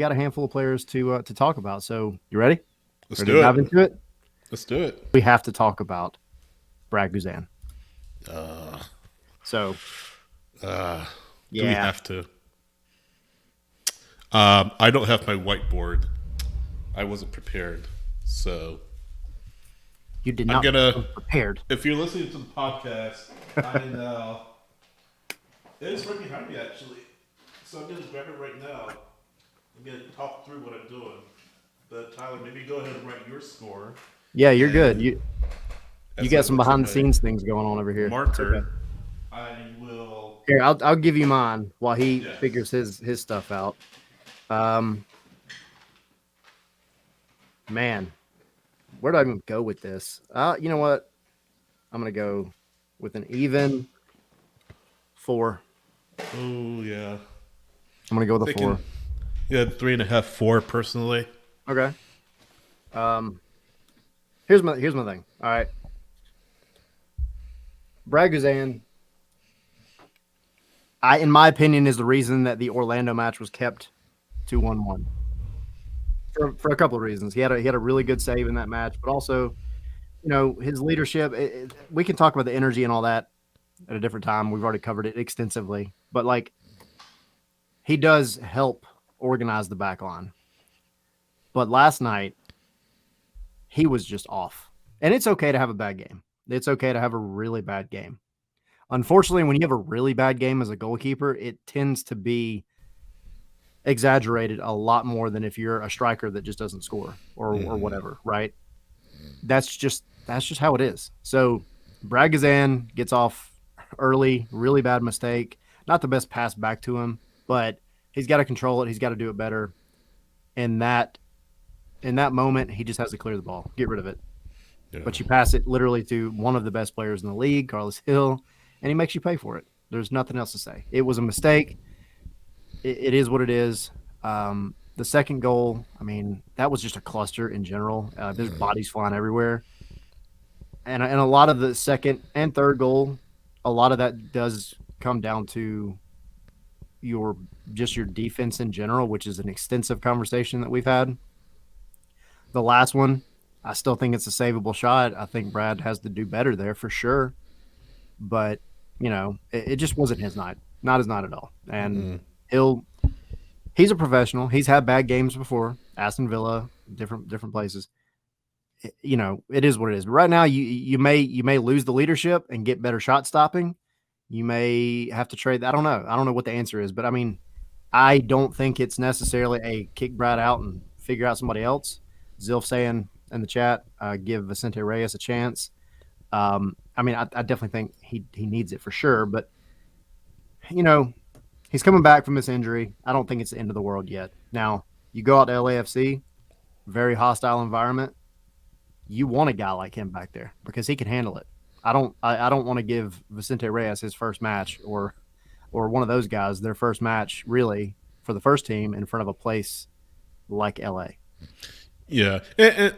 got a handful of players to talk about. So you ready? Let's Ready do to dive it. into it? Let's do it. We have to talk about Brad Guzan. Uh, So do we yeah, have to? I don't have my whiteboard. I wasn't prepared, so you did I'm not gonna. come prepared. If you're listening to the podcast, I know it's right behind me actually. So I'm gonna grab it right now. I'm gonna talk through what I'm doing. But Tyler, maybe go ahead and write your score. Yeah, you're good. And You as I got some look for behind the my scenes things going on over here. It's okay. marker, I will. Here, I'll give you mine while he Yes. figures his stuff out. Um, man, where do I even go with this? You know what? I'm gonna go with an even 4. Oh yeah. I'm gonna go with a Thinking. 4. Yeah, 3.5, 4 personally. Okay. Um, here's my thing. All right, Brad Guzan, in my opinion, is the reason that the Orlando match was kept 2-1-1 for a couple of reasons. He had a really good save in that match, but also, his leadership. We can talk about the energy and all that at a different time. We've already covered it extensively, but like he does help organize the back line. But last night he was just off, and it's okay to have a bad game. It's okay to have a really bad game. Unfortunately, when you have a really bad game as a goalkeeper, it tends to be exaggerated a lot more than if you're a striker that just doesn't score or whatever, right? That's just how it is. So Brad Guzan gets off early, really bad mistake. Not the best pass back to him, but he's got to control it. He's got to do it better. And in that moment, he just has to clear the ball, get rid of it. Yeah. But you pass it literally to one of the best players in the league, Carles Gil, and he makes you pay for it. There's nothing else to say. It was a mistake. It is what it is. The second goal, I mean, that was just a cluster in general. There's bodies flying everywhere. And a lot of the second and third goal, a lot of that does come down to your defense in general, which is an extensive conversation that we've had. The last one, I still think it's a savable shot. I think Brad has to do better there for sure. But, it just wasn't his night. Not his night at all. And he's a professional. He's had bad games before. Aston Villa, different places. It is what it is. But right now, you may lose the leadership and get better shot stopping. You may have to trade. I don't know. I don't know what the answer is. But, I mean, I don't think it's necessarily a kick Brad out and figure out somebody else. Zilf saying in the chat, give Vicente Reyes a chance. I mean, I definitely think he needs it for sure. But, he's coming back from this injury. I don't think it's the end of the world yet. Now, you go out to LAFC, very hostile environment. You want a guy like him back there because he can handle it. I don't want to give Vicente Reyes his first match or one of those guys their first match really for the first team in front of a place like LA. Yeah, and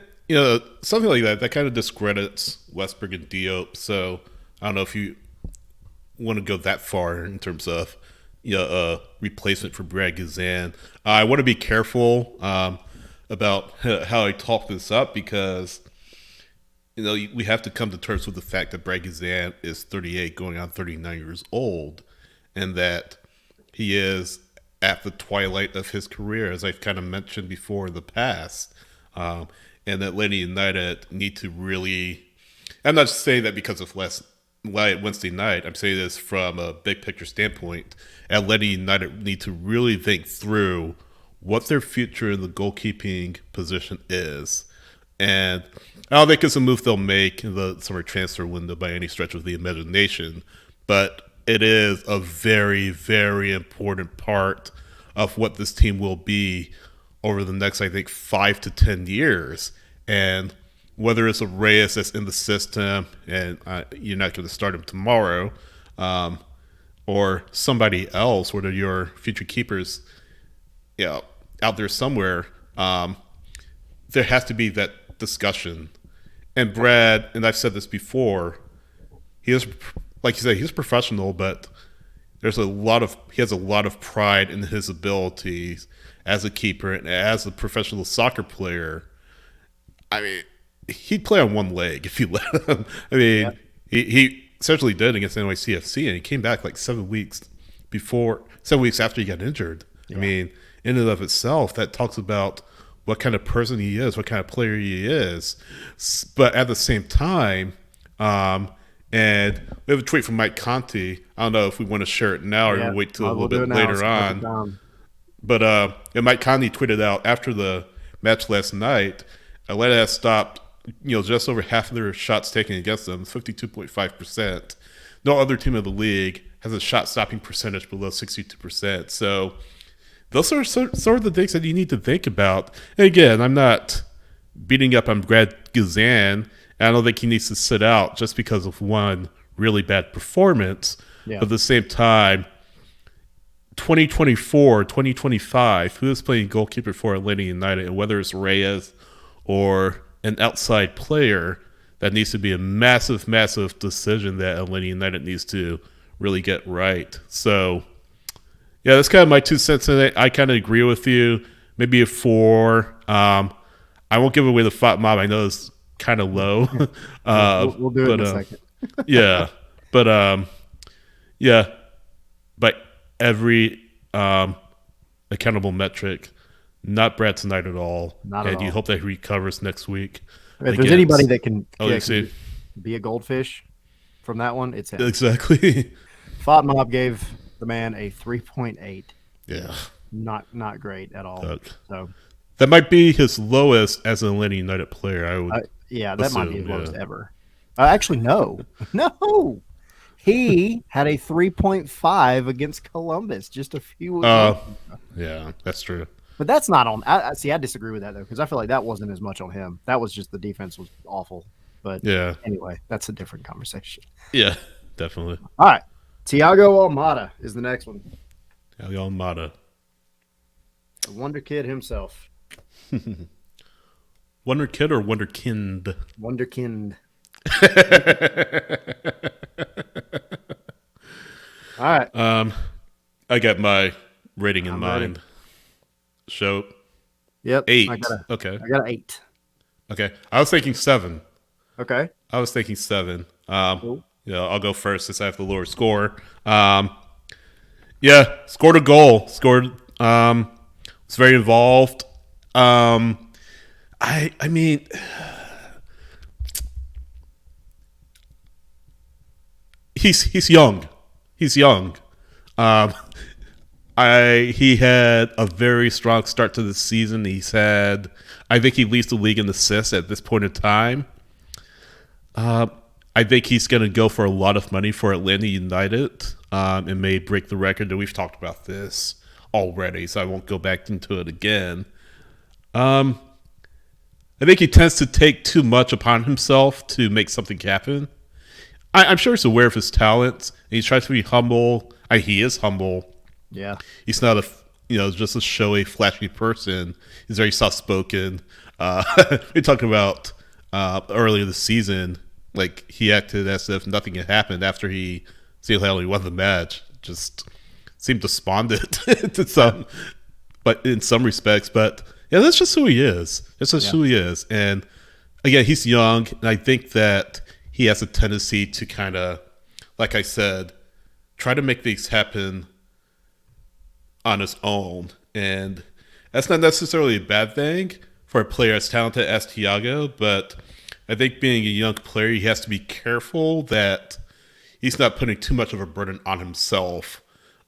something like that kind of discredits Westbrook and Diop. So I don't know if you want to go that far in terms of replacement for Brad Guzan. I want to be careful about how I talk this up because we have to come to terms with the fact that Brad Guzan is 38, going on 39 years old, and that he is at the twilight of his career, as I've kind of mentioned before in the past. And that Atlanta United need to really, I'm not saying that because of Wednesday night, I'm saying this from a big picture standpoint. Atlanta United need to really think through what their future in the goalkeeping position is. And I don't think it's a move they'll make in the summer transfer window by any stretch of the imagination, but it is a very, very important part of what this team will be over the next, I think, 5 to 10 years. And whether it's a Reyes that's in the system and you're not going to start him tomorrow, or somebody else, whether your future keepers out there somewhere, there has to be that discussion. And Brad, and I've said this before, he is, like you said, he's professional, but he has a lot of pride in his abilities as a keeper and as a professional soccer player. I mean, he'd play on one leg if you let him. I Yeah, mean, he essentially did against NYCFC, and he came back like 7 weeks after he got injured. I yeah, mean, in and of itself, that talks about what kind of person he is, what kind of player he is. But at the same time, um, and we have a tweet from Mike Conti. I don't know if we want to share it now or yeah. wait till a Might as little well do it bit now. later It's the perfect on. time. But and Mike Conley tweeted out after the match last night, Atlanta has stopped, just over half of their shots taken against them, 52.5%. No other team in the league has a shot stopping percentage below 62%. So those are sort of the things that you need to think about. And again, I'm not beating up on Brad Guzan. I don't think he needs to sit out just because of one really bad performance. Yeah, But at the same time, 2024, 2025, who is playing goalkeeper for Atlanta United, and whether it's Reyes or an outside player, that needs to be a massive, massive decision that Atlanta United needs to really get right. So, yeah, that's kind of my 2 cents in it. I kind of agree with you. Maybe a 4. I won't give away the FOT mob. I know it's kind of low. yeah. We'll do it in But a second. yeah. But yeah, by every accountable metric, not Brad tonight at all. Not at And you all. hope that he recovers next week If there's anybody against that can, LAC. be a goldfish from that one, it's him. Exactly. Fought Mob gave the man a 3.8. Yeah. Not great at all. That, So that might be his lowest as an Atlanta United player, I would yeah, that might be his assume. lowest Yeah. ever. Actually, no, no. He had a 3.5 against Columbus just a few Uh, games. yeah, that's true. But that's not on. I disagree with that though because I feel like that wasn't as much on him. That was just the defense was awful. But Yeah. anyway, that's a different conversation. Yeah, definitely. All right, Thiago Almada is the next one. Almada. The Wonder Kid himself. Wonder Kid or Wonderkind? Wonderkind. All right. I got my rating in I'm ready. mind. Show Yep. 8. I got Okay. an 8. Okay. I was thinking 7. Okay. I was thinking 7. Cool. I'll go first since I have the lower score. Yeah, scored a goal. Scored. Was very involved. I mean, he's young. He's young. Um, he had a very strong start to the season. I think he leads the league in assists at this point in time. I think he's going to go for a lot of money for Atlanta United and may break the record. And we've talked about this already, so I won't go back into it again. I think he tends to take too much upon himself to make something happen. I'm sure he's aware of his talents, and he tries to be humble. He is humble. Yeah. He's not just a showy, flashy person. He's very soft-spoken. We talked about earlier this season, like he acted as if nothing had happened after he single-handedly won the match. Just seemed despondent to some, but in some respects. But yeah, that's just who he is. That's just who he is. And again, he's young, and I think that he has a tendency to kind of, like I said, try to make things happen on his own. And that's not necessarily a bad thing for a player as talented as Thiago, but I think being a young player, he has to be careful that he's not putting too much of a burden on himself,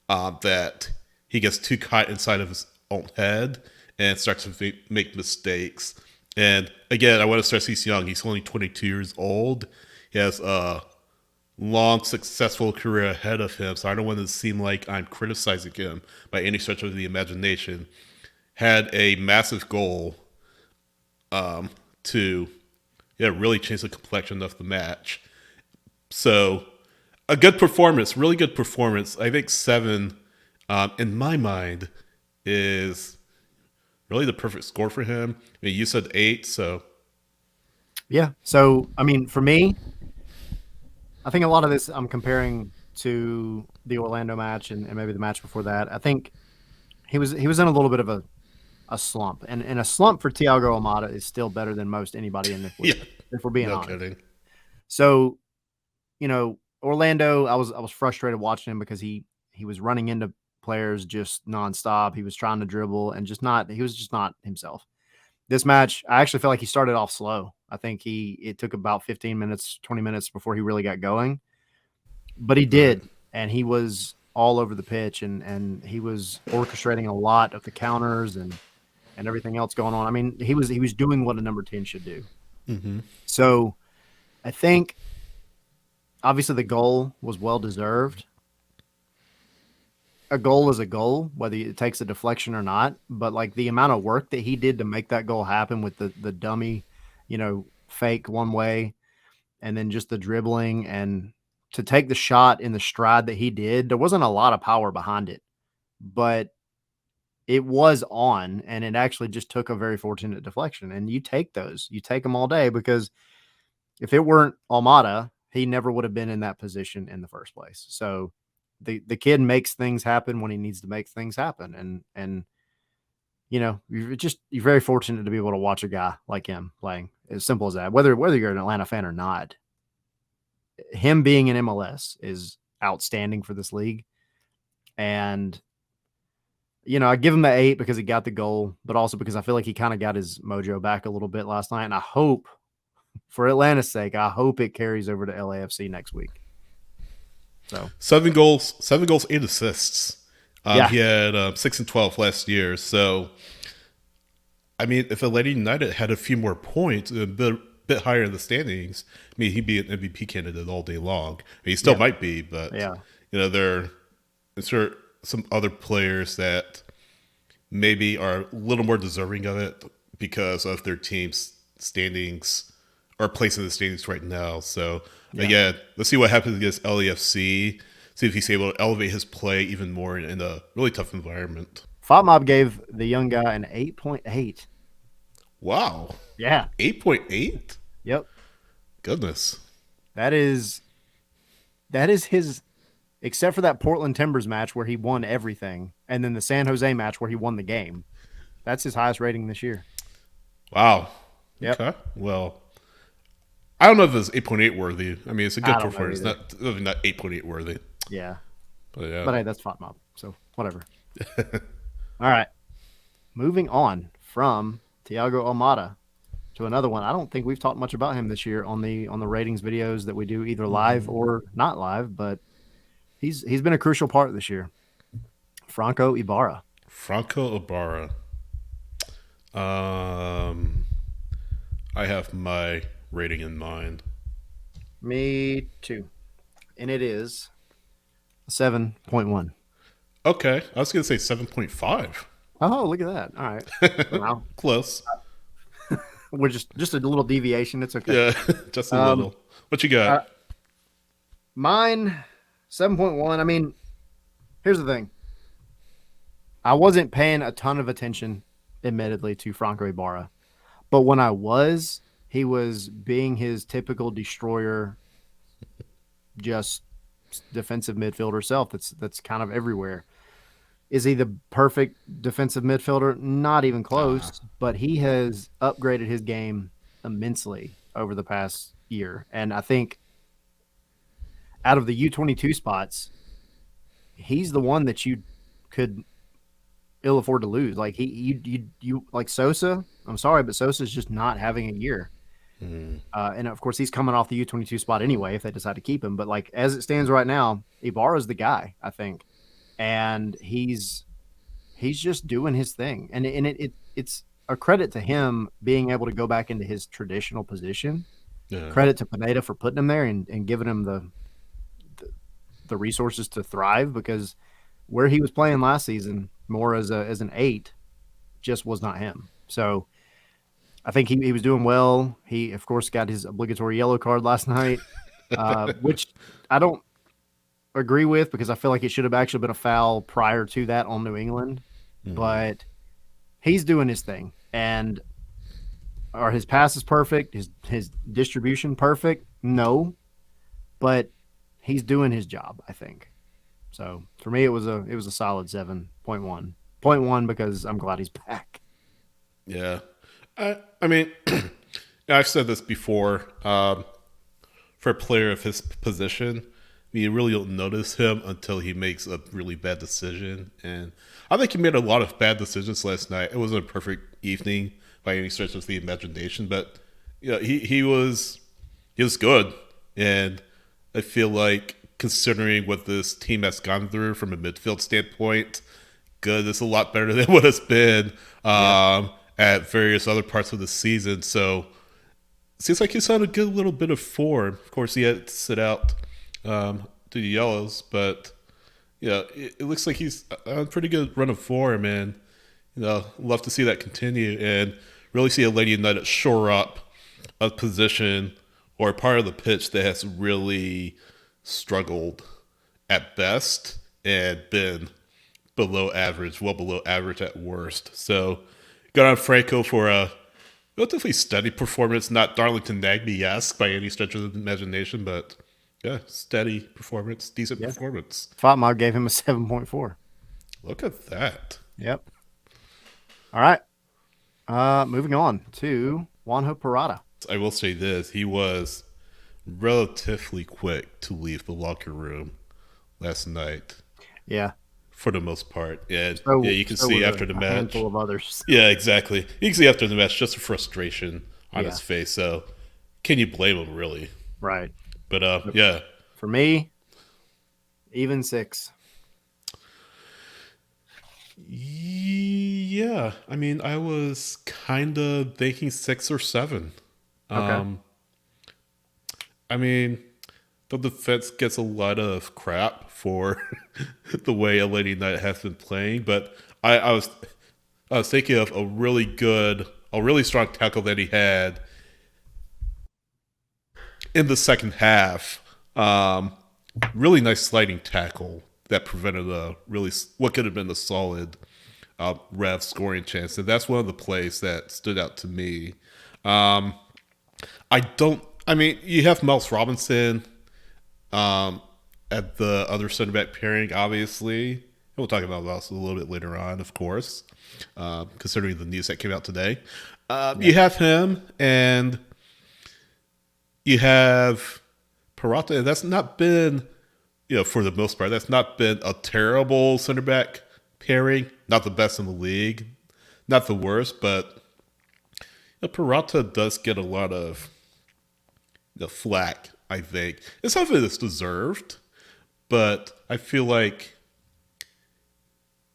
that he gets too caught inside of his own head and starts to make mistakes. And again, I want to stress he's young. He's only 22 years old. He has a long, successful career ahead of him, so I don't want to seem like I'm criticizing him by any stretch of the imagination. Had a massive goal to really change the complexion of the match. So a good performance, really good performance. I think 7, in my mind, is really the perfect score for him. I mean, you said 8, so Yeah. So, I mean, for me, I think a lot of this I'm comparing to the Orlando match and maybe the match before that. I think he was in a little bit of a slump, and a slump for Thiago Almada is still better than most anybody in this Yeah, league, if we're being no honest. kidding. So, Orlando, I was frustrated watching him because he was running into players just nonstop. He was trying to dribble and he was just not himself. This match, I actually feel like he started off slow. I think it took about 15 minutes, 20 minutes before he really got going, but he Right. did, and he was all over the pitch, and he was orchestrating a lot of the counters and everything else going on. I mean, he was doing what a number 10 should do. Mm-hmm. So I think obviously the goal was well deserved. A goal is a goal, whether it takes a deflection or not. But like the amount of work that he did to make that goal happen with the dummy, fake one way, and then just the dribbling and to take the shot in the stride that he did, there wasn't a lot of power behind it, but it was on, and it actually just took a very fortunate deflection. And you take them all day, because if it weren't Almada, he never would have been in that position in the first place. So the kid makes things happen when he needs to make things happen. And you're very fortunate to be able to watch a guy like him playing. As simple as that. Whether you're an Atlanta fan or not, him being in MLS is outstanding for this league. And I give him the 8 because he got the goal, but also because I feel like he kind of got his mojo back a little bit last night. And I hope, for Atlanta's sake, I hope it carries over to LAFC next week. So 7 goals, 8 assists. yeah, He had 6 and 12 last year. So, I mean, if Atlanta United had a few more points, a bit higher in the standings, I mean, he'd be an MVP candidate all day long. I mean, he still yeah, might be, but yeah. there are some other players that maybe are a little more deserving of it because of their team's standings or place in the standings right now. So Yeah. again, let's see what happens against LAFC. See if he's able to elevate his play even more in a really tough environment. FotMob gave the young guy an 8.8. Wow, Yeah. 8.8. Yep. Goodness. That is his, except for that Portland Timbers match where he won everything, and then the San Jose match where he won the game. That's his highest rating this year. Wow. Yep. Okay. Well, I don't know if it's 8.8 worthy. I mean, it's a good I don't know performance. either. Not 8.8 worthy. Yeah. But yeah. But hey, that's FotMob. So whatever. All right. Moving on from Thiago Almada to another one. I don't think we've talked much about him this year on the ratings videos that we do, either live or not live, but he's been a crucial part this year. Franco Ibarra. Franco Ibarra. I have my rating in mind. Me too. And it is 7.1. Okay, I was gonna say 7.5. Oh, look at that. All right. Wow. Close. We're just a little deviation. It's okay. Yeah, just a Um, little. What you got? uh, Mine, 7.1. I mean, here's the thing. I wasn't paying a ton of attention, admittedly, to Franco Ibarra. But when I was, he was being his typical destroyer, just defensive midfielder self that's kind of everywhere. Is he the perfect defensive midfielder? Not even close, but he has upgraded his game immensely over the past year. And I think out of the U22 spots, he's the one that you could ill afford to lose. Like you like Sosa. I'm sorry, but Sosa's just not having a year. And of course, he's coming off the U22 spot anyway if they decide to keep him. But like as it stands right now, Ibarra's the guy, I think, and he's just doing his thing, and it's a credit to him being able to go back into his traditional position. Yeah. Credit to Pineda for putting him there and giving him the resources to thrive, because where he was playing last season more as an 8 just was not him. So I think he was doing well. He, of course, got his obligatory yellow card last night, which I don't agree with, because I feel like it should have actually been a foul prior to that on New England. But he's doing his thing. And are his passes perfect? His distribution perfect? No. But he's doing his job, I think. So for me, it was a solid 7.1. Point one because I'm glad he's back. Yeah. I mean, I've said this before. For a player of his position, you really don't notice him until he makes a really bad decision. And I think he made a lot of bad decisions last night. It wasn't a perfect evening by any stretch of the imagination, but he was good. And I feel like considering what this team has gone through from a midfield standpoint, good. It's a lot better than what it's been Yeah. at various other parts of the season. So seems like he's on a good little bit of form. Of course, he had to sit out to the Yellows, but yeah, it looks like he's on a pretty good run of form, and love to see that continue and really see a Lady United shore up a position or a part of the pitch that has really struggled at best and been below average, well below average at worst. So, got on Franco for a relatively steady performance, not Darlington Nagby-esque by any stretch of the imagination, but yeah, steady performance, decent Yeah. performance. Fatma gave him a 7.4. Look at that. Yep. All right. Moving on to Juanjo Purata. I will say this: he was relatively quick to leave the locker room last night, Yeah. for the most part. And yeah, So you can so see was after the a handful match. of others. Yeah, exactly. You can see after the match just the frustration on Yeah. his face. So, can you blame him, really? Right. But yeah, For me, even six. yeah. I mean, I was kind of thinking 6 or 7. Okay. Um, I mean, the defense gets a lot of crap for the way a Lady Knight has been playing, but I was thinking of a really strong tackle that he had in the second half. Really nice sliding tackle that prevented what could have been a solid Revs scoring chance, and that's one of the plays that stood out to me. Um, I don't. I mean, you have Miles Robinson um, at the other center back pairing, obviously. We'll talk about Miles a little bit later on, of course, considering the news that came out today. Yeah. You have him, and you have Purata, and that's not been, for the most part, that's not been a terrible center back pairing. Not the best in the league, not the worst, but Purata does get a lot of flack, I think. And some of it is deserved, but I feel like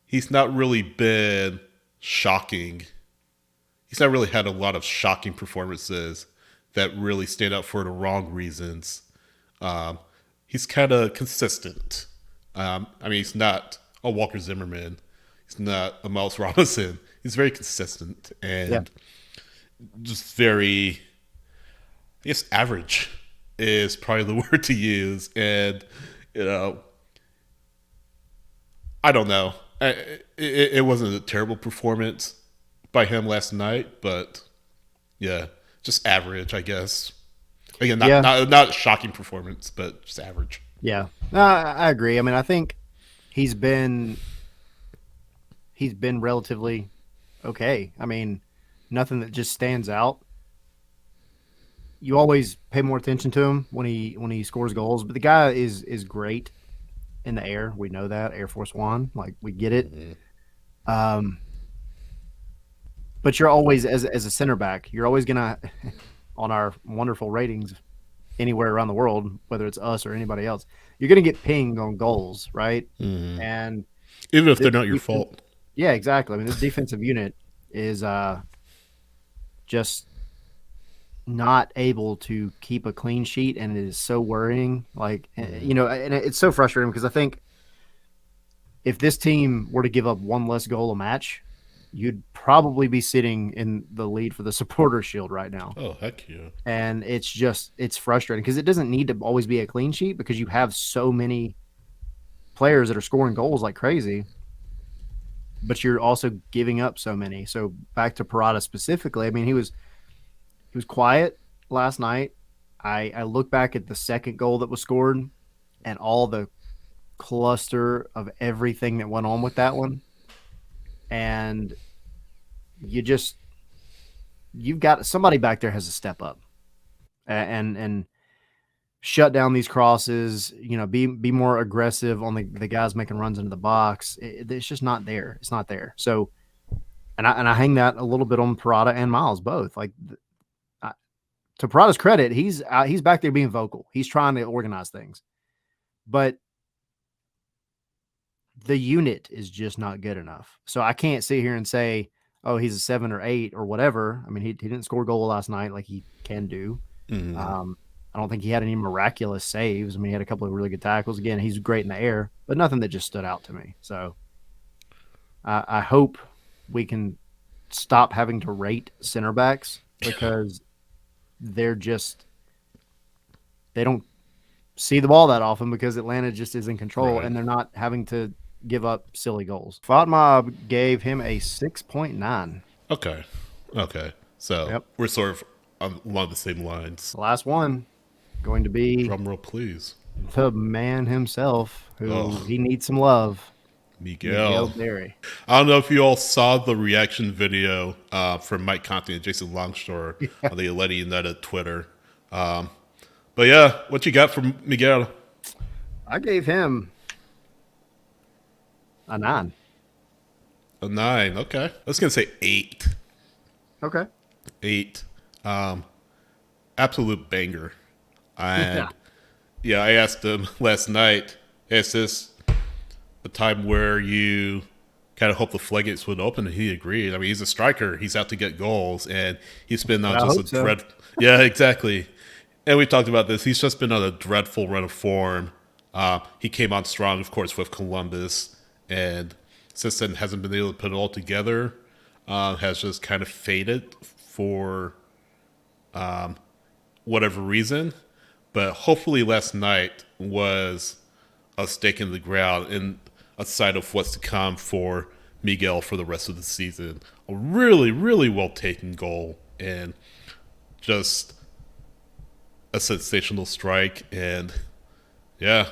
he's not really been shocking. He's not really had a lot of shocking performances that really stand out for the wrong reasons. He's kind of consistent. I mean, he's not a Walker Zimmerman. He's not a Miles Robinson. He's very consistent Yeah. and just very, I guess, average is probably the word to use. And, you know, I don't know. It wasn't a terrible performance by him last night, but yeah, just average, I guess. Again, not Yeah. not a shocking performance, but just average. Yeah. No, I agree. I mean, I think he's been he's been relatively okay. I mean, nothing that just stands out. You always pay more attention to him when he scores goals, but the guy is great in the air. We know that Air Force One, like we get it. Um, but you're always as a center back, you're always gonna on our wonderful ratings anywhere around the world, whether it's us or anybody else, you're gonna get pinged on goals, right? And Even if this they're not your defense, fault. yeah, exactly. I mean, this defensive unit is just not able to keep a clean sheet, and it is so worrying. Like, and it's so frustrating because I think if this team were to give up one less goal a match, you'd probably be sitting in the lead for the supporter shield right now. Oh, heck yeah. And it's frustrating because it doesn't need to always be a clean sheet because you have so many players that are scoring goals like crazy, but you're also giving up so many. So back to Purata specifically, I mean, he was quiet last night. I look back at the second goal that was scored and all the cluster of everything that went on with that one, and you just you've got somebody back there has to step up and shut down these crosses. Be more aggressive on the guys making runs into the box. It's just not there. It's not there. So, and I hang that a little bit on Purata and Miles both. Like, to Purata's credit, he's back there being vocal. He's trying to organize things, but the unit is just not good enough. So I can't sit here and say, oh, he's a 7 or 8 or whatever. I mean, he didn't score a goal last night like he can do. I don't think he had any miraculous saves. I mean, he had a couple of really good tackles. Again, he's great in the air, but nothing that just stood out to me. So I hope we can stop having to rate center backs, because they don't see the ball that often because Atlanta just is in control, Right. and they're not having to give up silly goals. Fatma gave him a 6.9. Okay. Okay. So Yep. we're sort of along the same lines. The last one going to be Drum roll, please. the man himself, who Oh. he needs some love. Miguel Miguel. Berry. I don't know if you all saw the reaction video from Mike Conte and Jason Longshore on the Atlanta United Twitter. But yeah, what you got from Miguel? I gave him a 9. A 9. Okay. I was going to say 8. Okay. 8. Absolute banger. And Yeah. yeah, I asked him last night, is this a time where you kind of hope the floodgates would open? And he agreed. I mean, he's a striker. He's out to get goals. And he's been on I just hope a so. dread. Yeah, exactly. And we talked about this. He's just been on a dreadful run of form. He came on strong, of course, with Columbus. And since then hasn't been able to put it all together. Has just kind of faded for whatever reason. But hopefully last night was a stake in the ground and a sign of what's to come for Miguel for the rest of the season. A really, really well taken goal and just a sensational strike. And yeah,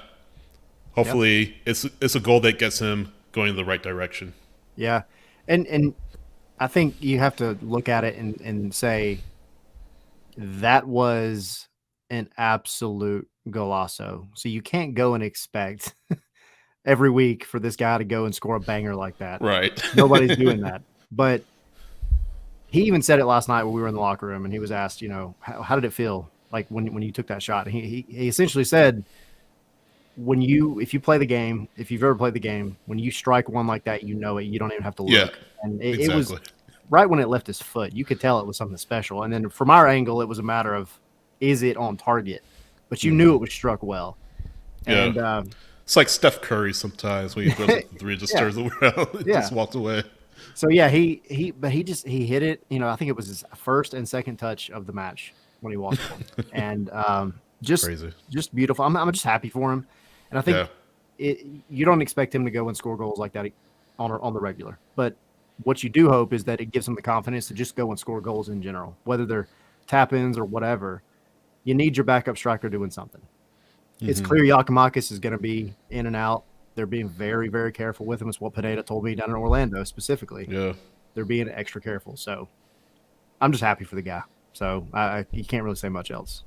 hopefully it's a goal that gets him going in the right direction. Yeah. And I think you have to look at it and say that was an absolute golazo. So you can't go and expect every week for this guy to go and score a banger like that. Right. Nobody's doing that. But he even said it last night when we were in the locker room, and he was asked, how did it feel like when you took that shot? And he essentially said, if you play the game, if you've ever played the game, when you strike one like that, you know it. You don't even have to look. Yeah, And it exactly. was right when it left his foot. You could tell it was something special. And then from our angle, it was a matter of, is it on target? But you knew it was struck well. Yeah. And It's like Steph Curry sometimes when he throws up the 3, just Yeah. turns around and Yeah. just walks away. so yeah, he hit it. I think it was his first and second touch of the match when he walked on. And Crazy. just beautiful. I'm just happy for him. And I think you don't expect him to go and score goals like that on the regular. But what you do hope is that it gives him the confidence to just go and score goals in general, whether they're tap-ins or whatever. You need your backup striker doing something. It's clear Yakimakis is going to be in and out. They're being very, very careful with him. It's what Pineda told me down in Orlando specifically. Yeah. They're being extra careful. So I'm just happy for the guy. So you can't really say much else.